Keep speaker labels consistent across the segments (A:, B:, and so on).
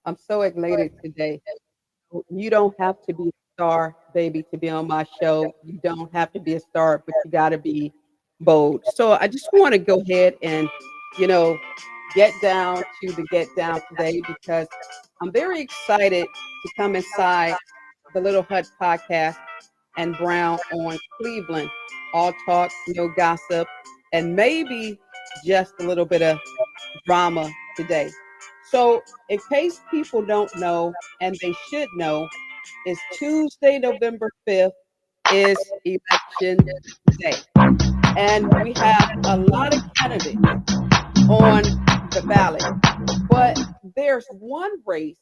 A: I'm so elated today. You don't have to be a star, baby, to be on my show. You don't have to be a star, but you got to be bold. So I just want to go ahead and, you know, get down to the get down today because I'm very excited to come inside the Little Hut podcast and Brown on Cleveland. All talk, no gossip, and maybe just a little bit of drama today. So, in case people don't know, and they should know, is Tuesday, November 5th is election day. And we have a lot of candidates on the ballot. But there's one race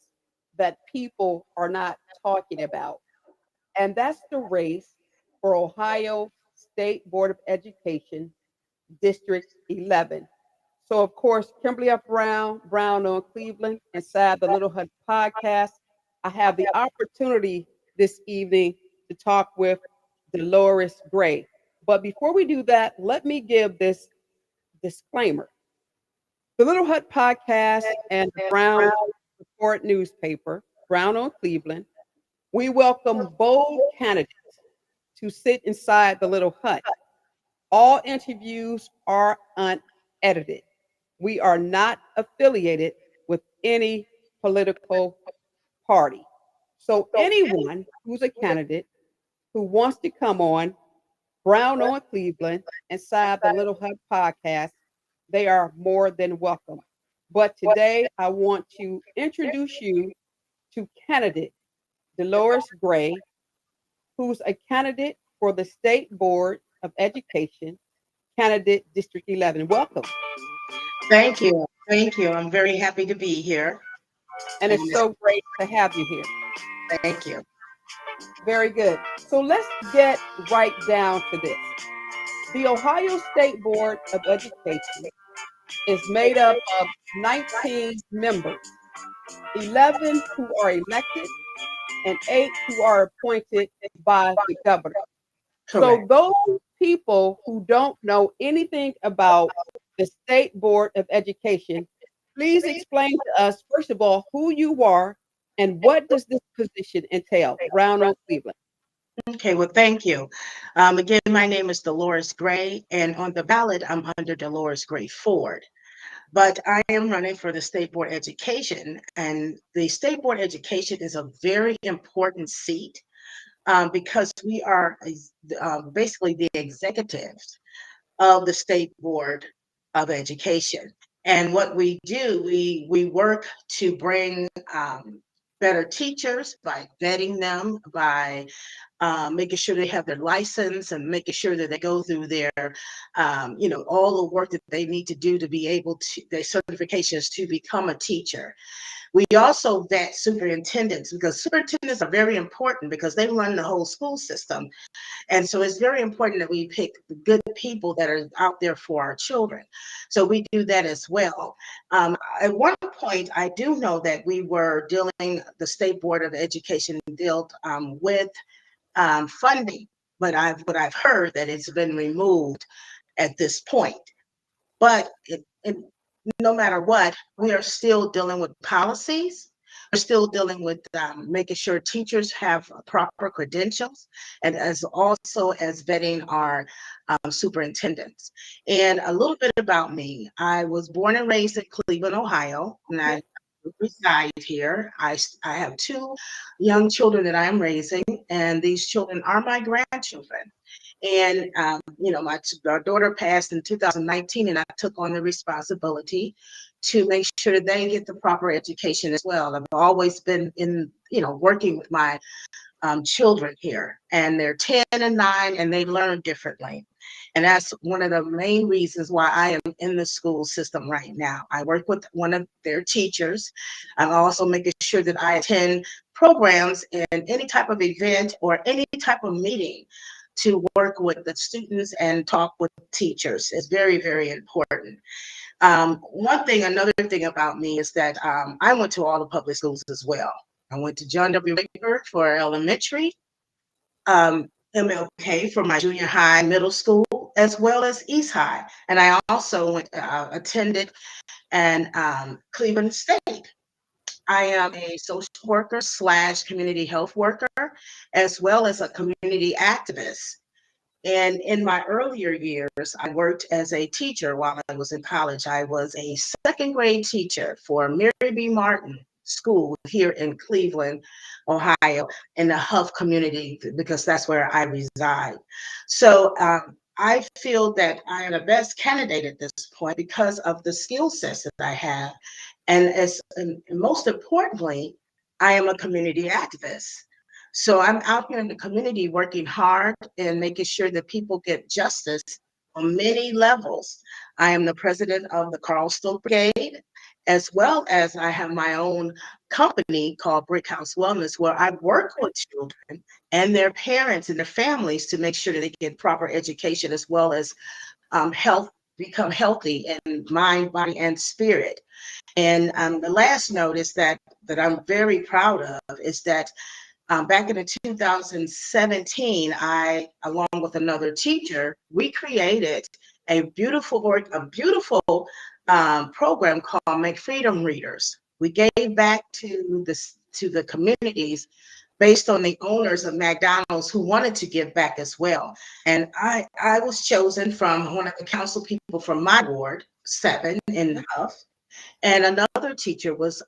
A: that people are not talking about, and that's the race for Ohio State Board of Education District 11. So, of course, Kimberly F. Brown, Brown on Cleveland, inside the Little Hut podcast. I have the opportunity this evening to talk with Delores Gray. But before we do that, let me give this disclaimer. The Little Hut podcast and the Brown Report newspaper, Brown on Cleveland, we welcome bold candidates to sit inside the Little Hut. All interviews are unedited. We are not affiliated with any political party. So anyone who's a candidate who wants to come on Brown on Cleveland inside the Little Hut podcast, they are more than welcome. But today I want to introduce you to candidate Delores Gray, who's a candidate for the State Board of Education, candidate District 11. Welcome.
B: Thank you. Thank you. I'm very happy to be here.
A: And
B: And
A: it's so great to have you here.
B: thank you.
A: Very good. So let's get right down to this. The Ohio State Board of Education is made up of 19 members, 11 who are elected and 8 who are appointed by the governor. So
B: Correct.
A: those people who don't know anything about the State Board of Education, please explain to us, first of all, who you are and what does this position entail? Brown on Cleveland.
B: Okay, well, thank you. Again, my name is Delores Gray, and on the ballot, I'm under Delores Gray Ford. But I am running for the State Board Education, and the State Board Education is a very important seat because we are basically the executives of the State Board of Education. And what we do, we work to bring better teachers by vetting them, by making sure they have their license and making sure that they go through their, all the work that they need to do to be able to, their certifications to become a teacher. We also vet superintendents because superintendents are very important because they run the whole school system. And so it's very important that we pick the good people that are out there for our children. So we do that as well. At one point, I do know that we were dealing, the State Board of Education dealt with funding, but I've heard that it's been removed at this point. But no matter what, we are still dealing with policies. We're still dealing with making sure teachers have proper credentials, and as also as vetting our superintendents. And a little bit about me: I was born and raised in Cleveland, Ohio, and I reside here. I have two young children that I am raising, and these children are my grandchildren. And our daughter passed in 2019, and I took on the responsibility to make sure that they get the proper education as well. I've always been in, working with my children here, and they're 10 and 9, and they learn differently. And that's one of the main reasons why I am in the school system right now. I work with one of their teachers. I'm also making sure that I attend programs and any type of event or any type of meeting to work with the students and talk with teachers. It's very, very important. Another thing about me is that I went to all the public schools as well. I went to John W. Baker for elementary, MLK for my junior high, middle school, as well as East High. And I also attended and Cleveland State. I am a social worker slash community health worker, as well as a community activist. And in my earlier years, I worked as a teacher while I was in college. I was a second grade teacher for Mary B. Martin School here in Cleveland, Ohio, in the Huff community, because that's where I reside. So I feel that I am the best candidate at this point because of the skill sets that I have. And most importantly, I am a community activist. So I'm out here in the community working hard and making sure that people get justice on many levels. I am the president of the Carl Stokes Brigade, as well as I have my own company called Brick House Wellness, where I work with children and their parents and their families to make sure that they get proper education as well as health, become healthy in mind, body, and spirit. And the last note is that I'm very proud of is that back in the 2017, I, along with another teacher, we created a beautiful program called Make Freedom Readers. We gave back to the communities based on the owners of McDonald's who wanted to give back as well. And I was chosen from one of the council people from my ward, 7 in Huff, and another teacher was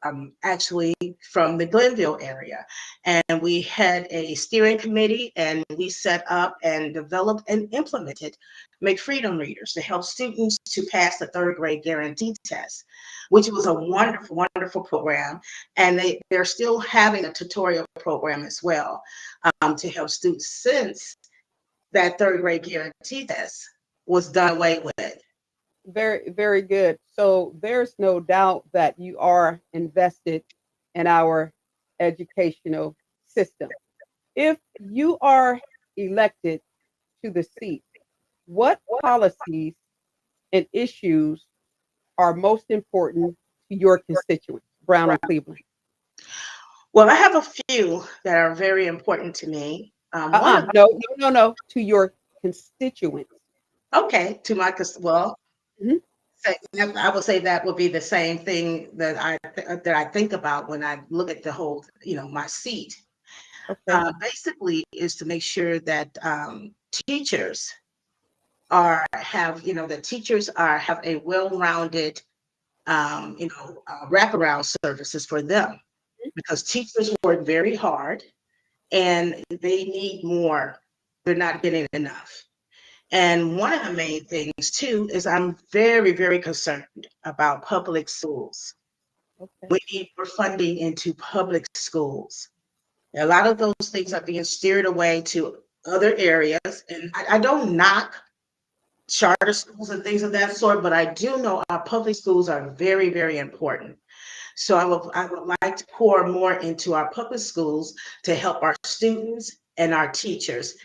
B: actually from the Glenville area. And we had a steering committee and we set up and developed and implemented Make Freedom Readers to help students to pass the third grade guarantee test, which was a wonderful, wonderful program. And they're still having a tutorial program as well to help students since that third grade guarantee test was done away with.
A: Very, very good. So there's no doubt that you are invested in our educational system. If you are elected to the seat, what policies and issues are most important to your constituents, Brown and Cleveland?
B: Well, I have a few that are very important to me. One of
A: No, no, no, no, to your constituents.
B: Okay, to my well,
A: Mhm.
B: I would say that would be the same thing that I think about when I look at the whole, my seat.
A: Okay,
B: Basically, is to make sure that teachers are have you know that teachers are have a well-rounded wraparound services for them because teachers work very hard and they need more. They're not getting enough. And one of the main things too is I'm very, very concerned about public schools.
A: okay,
B: We need more funding into public schools. A lot of those things are being steered away to other areas. And I don't knock charter schools and things of that sort, but I do know our public schools are very, very important. So I would like to pour more into our public schools to help our students and our teachers.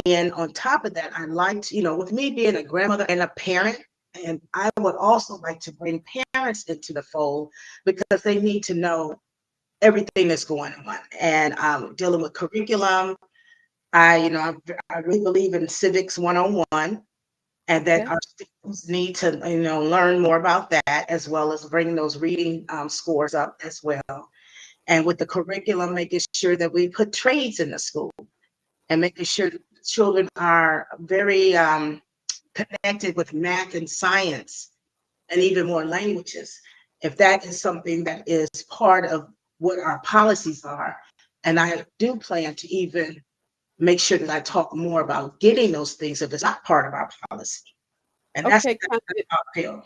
B: And on top of that, I like to, with me being a grandmother and a parent, and I would also like to bring parents into the fold because they need to know everything that's going on. And dealing with curriculum, I really believe in civics 101 and that
A: okay,
B: our students need to learn more about that as well as bring those reading scores up as well, and with the curriculum making sure that we put trades in the school and making sure that children are very connected with math and science and even more languages, if that is something that is part of what our policies are. And I do plan to even make sure that I talk more about getting those things if it's not part of our policy, and that's
A: okay,
B: that's how I feel.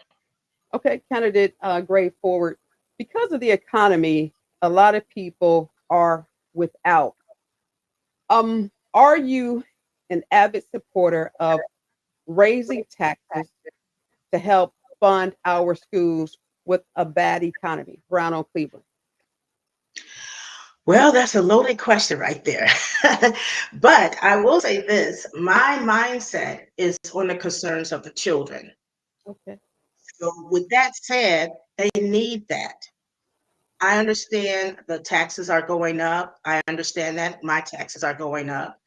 A: okay, candidate Gray Forward. Because of the economy, a lot of people are without. Are you an avid supporter of raising taxes to help fund our schools with a bad economy? Brown on Cleveland.
B: Well, that's a loaded question right there. But I will say this, my mindset is on the concerns of the children.
A: Okay.
B: So with that said, they need that. I understand the taxes are going up. I understand that my taxes are going up.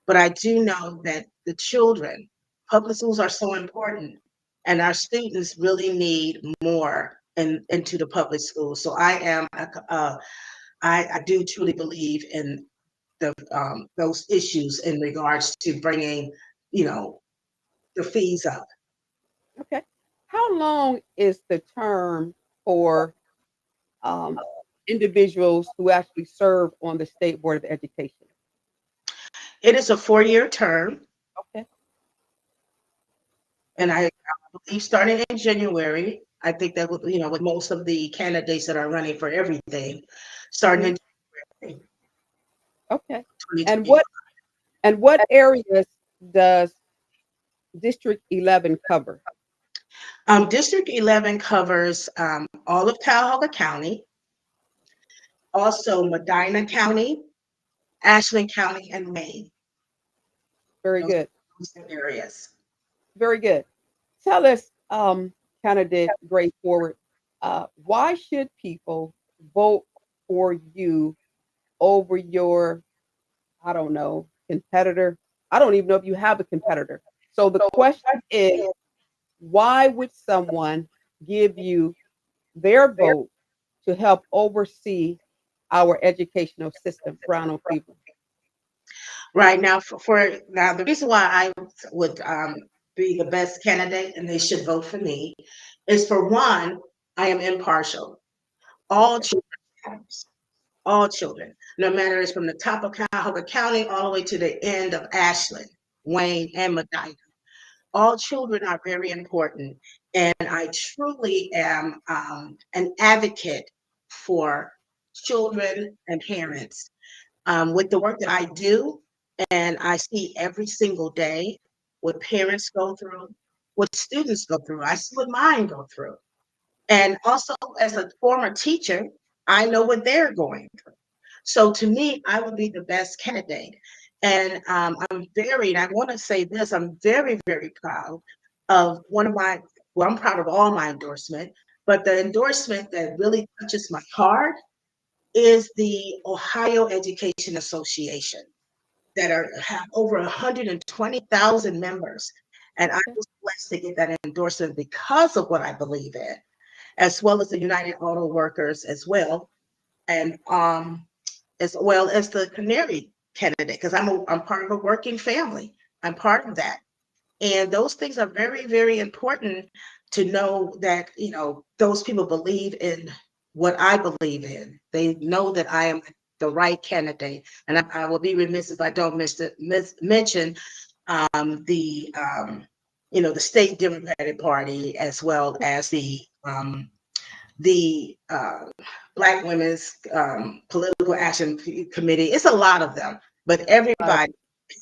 B: But I do know that the children, public schools are so important, and our students really need more into the public schools. So I do truly believe in those issues in regards to bringing, you know, the fees up.
A: Okay. How long is the term for um, individuals who actually serve on the State Board of Education?
B: It is a 4-year term,
A: Okay.
B: and
A: Okay.
B: I believe starting in January. I think that with with most of the candidates that are running for everything, starting
A: Mhm.
B: in January
A: Okay. And
B: 2025.
A: what areas does District 11 cover?
B: District 11 covers all of Cuyahoga County, also Medina County, Ashland County, and Wayne.
A: Very
B: Those
A: good.
B: are the areas.
A: Very good. Tell us, candidate Gray Forward, why should people vote for you over your, I don't know, competitor? I don't even know if you have a competitor. So the question is, why would someone give you their vote to help oversee our educational system, Brown on Cleveland?
B: Right now, for now, the reason why I would be the best candidate and they should vote for me is, for one, I am impartial. All
A: Okay.
B: children matters. All children, no matter it's from the top of Cuyahoga County all the way to the end of Ashland, Wayne, and Medina. All children are very important, and I truly am an advocate for children and parents. With the work that I do, and I see every single day what parents go through, what students go through, I see what mine go through. And also, as a former teacher, I know what they're going through. So to me, I would be the best candidate. And and I want to say this, I'm very, very proud of one of my, well, I'm proud of all my endorsement, but the endorsement that really touches my heart is the Ohio Education Association that have over 120,000 members. And I
A: Okay.
B: was blessed to get that endorsement because of what I believe in, as well as the United Auto Workers as well. And as well as the Canary candidate, because I'm part of a working family. I'm part of that. And those things are very, very important to know that, those people believe in what I believe in. They know that I am the right candidate. And I will be remiss if I don't mention the state Democratic Party, as well as the Black Women's Political Action Committee. It's a lot of them, but everybody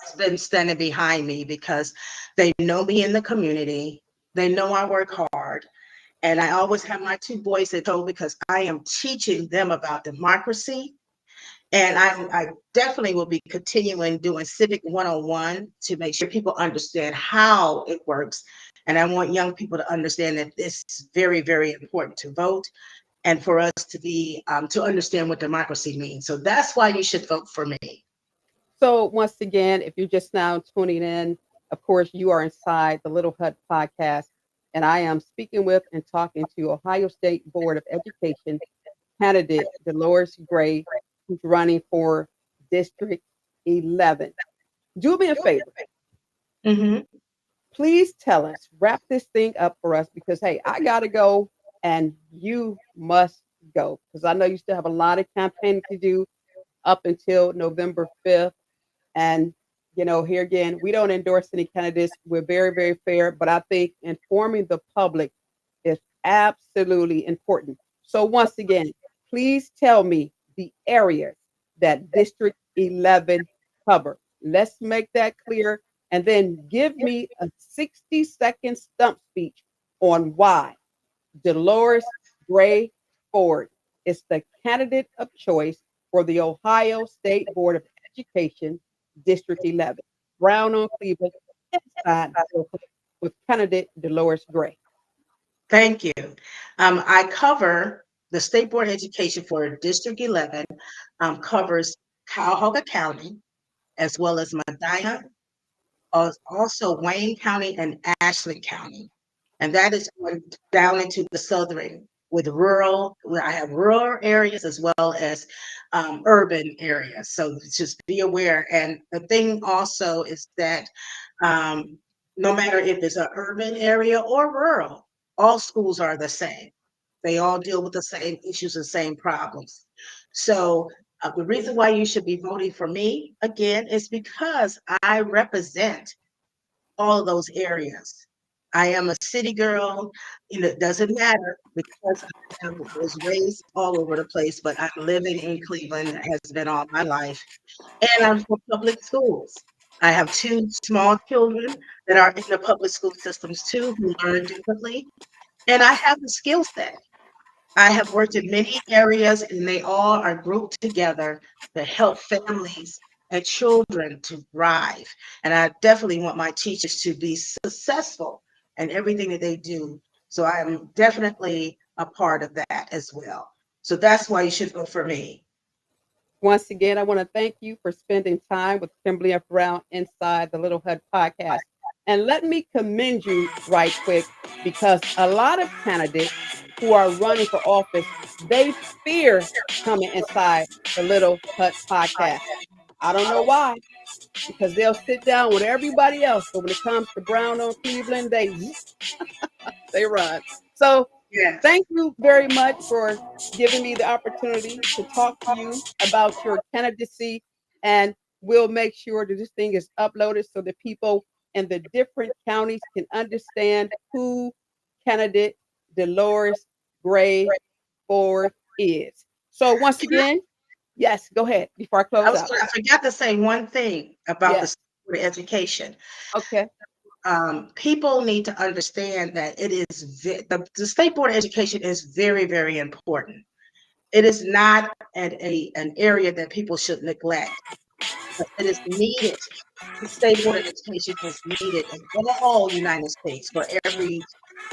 B: has been standing behind me because they know me in the community. They know I work hard. And I always have my two boys at home because I am teaching them about democracy. And I definitely will be continuing doing Civic 101 to make sure people understand how it works. And I want young people to understand that this is very, very important to vote and for us to be to understand what democracy means. So that's why you should vote for me.
A: So, once again, if you're just now tuning in, of course, you are inside the Little Hut podcast, and I am speaking with and talking to Ohio State Board of Education candidate Delores Gray, who's running for District 11. Do me a favor.
B: Hmm.
A: Please tell us, wrap this thing up for us because, hey, I got to go and you must go because I know you still have a lot of campaigning to do up until November 5th. And, here again, we don't endorse any candidates. We're very, very fair, but I think informing the public is absolutely important. So, once again, please tell me the areas that District 11 cover. Let's make that clear. and then give me a 60-second stump speech on why Delores Gray Ford is the candidate of choice for the Ohio State Board of Education, District 11, Brown on Cleveland, inside with candidate Delores Gray.
B: Thank you. I cover the State Board of Education for District 11, covers Cuyahoga County as well as Medina, also Wayne County and Ashland County. And that is going down into the southern with rural, where I have rural areas as well as urban areas. So just be aware. And the thing also is that um, no matter if it's an urban area or rural, all schools are the same. They all deal with the same issues and same problems. So the reason why you should be voting for me again is because I represent all of those areas. I am a city girl, and it doesn't matter because was raised all over the place, but I'm living in Cleveland has been all my life, and I'm from public schools. I have two small children that are in the public school systems too, who learn differently, and I have the skill set. I have worked in many areas, and they all are grouped together to help families and children to thrive. And I definitely want my teachers to be successful in everything that they do. So I am definitely a part of that as well. So that's why you should vote for me.
A: Once again, I want to thank you for spending time with Kimberly F. Brown inside the Little Hut podcast. And let me commend you right quick because a lot of candidates who are running for office, they fear coming inside the Little Hut podcast. I don't know why, because they'll sit down with everybody else, but when it comes to Brown on Cleveland, they run. So
B: Yes.
A: thank you very much for giving me the opportunity to talk to you about your candidacy. And we'll make sure that this thing is uploaded so that people in the different counties can understand who candidate Delores Gray Ford is. So once
B: Can
A: again, yes, go ahead before I close out.
B: I forgot to say one thing about
A: Yes.
B: the education.
A: Okay.
B: People need to understand that it is the state board of education is very, very important. It is not an area that people should neglect, but it is needed. The state board of education is needed in all United States for every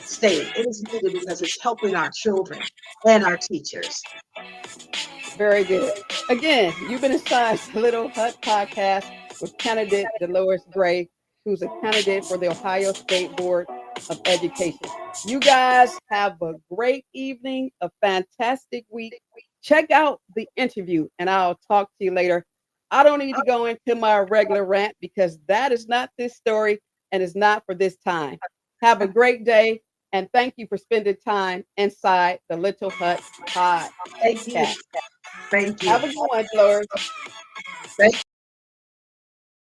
B: state. It is needed because it's helping our children and our teachers.
A: Very good. Again, you've been inside the Little Hut podcast with candidate Delores Gray, who's a candidate for the Ohio State Board of Education. You guys have a great evening, a fantastic week. Check out the interview, and I'll talk to you later. I don't need to go into my regular rant because that is not this story and is not for this time. Have a great day, and thank you for spending time inside the Little Hut podcast.
B: Thank you. Thank
A: Have
B: you.
A: a good one, Delores.
B: Thank